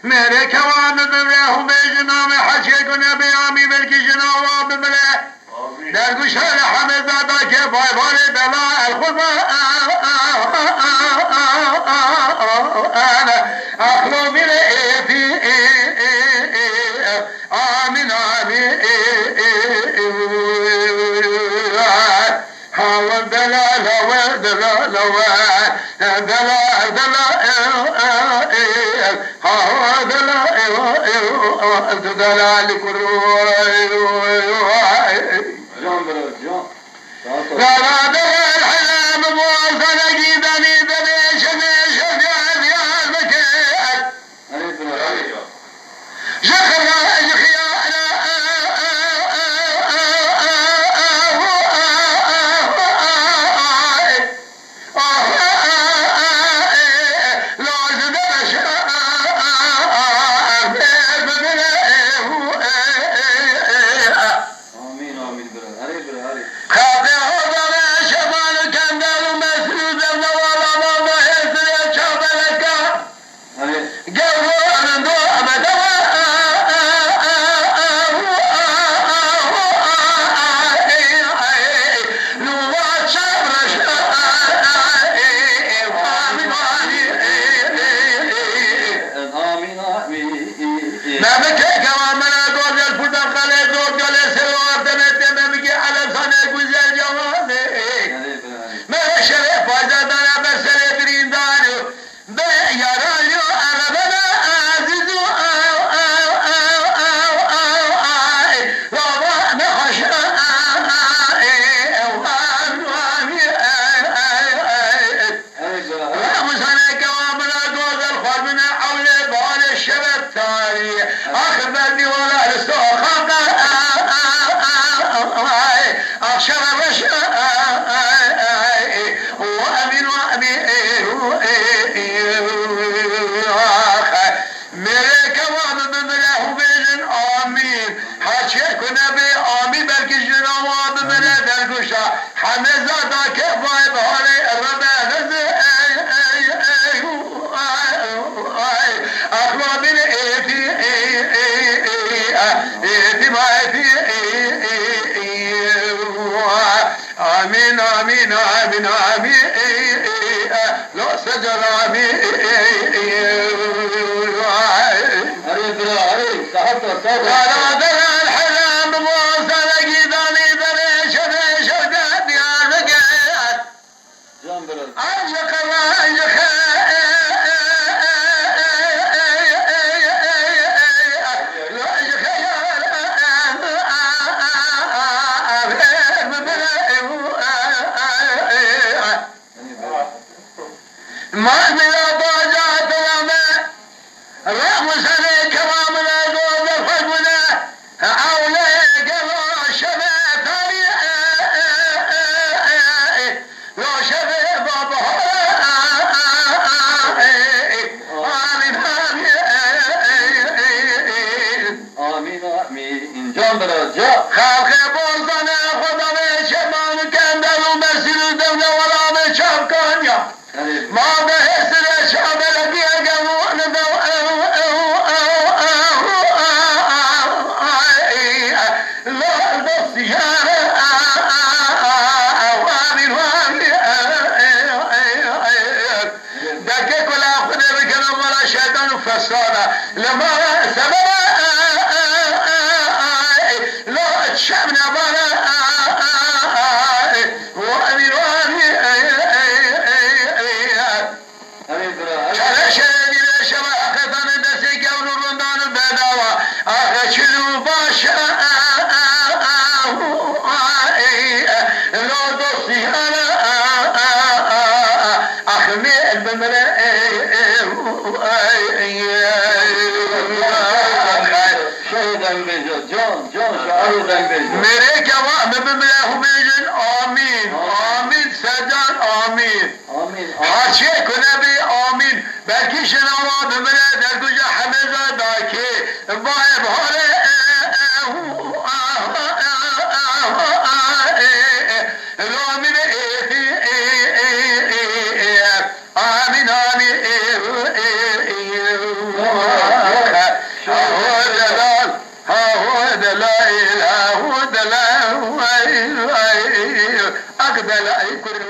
मेरे कवाम बिमले हूँ बेजनाम हजे गुने बेआमी बल्कि जनावा बिमले दरगुशर हमें ज़्यादा के भाई भारे दला अलखुदा आखलो मिले फी आमिन आमिन हाँ दला लवा दला लवा दला दला हाँ दला दला लिकुरो دلا الحلام موصل جيدني دليش ليش ديال بكيت جخرا جخيانا آمين آمين آمين آمين لو سجل آمين قال دل الحلام موصل جداني دريش دريش قد يارك عجق الله عجق ما بلا باجات لما رغم سنة كرام لا دوز فجنا أولى قضاء شباب لو شباب بابها آمين آمين آمين جان برا خلق بوزنا خدا شمان كندل ومسجد الدولة ولا مشاب كانيا ما بهسر شاب لقي قوان لا البصيار وامن دكك ولا أخذ بكلام ولا شيطان فسادا لما سبب لا تشمنا بلا وامن شنو باشا لو دوستي انا اخمي بملا मेरे जवाब में मिला हूँ मेजन आमीन आमीन सजान आमीन हाशे कुनबी आमीन belki şenava bimele derguca hameza daki bae bhare romine أقبل أي كل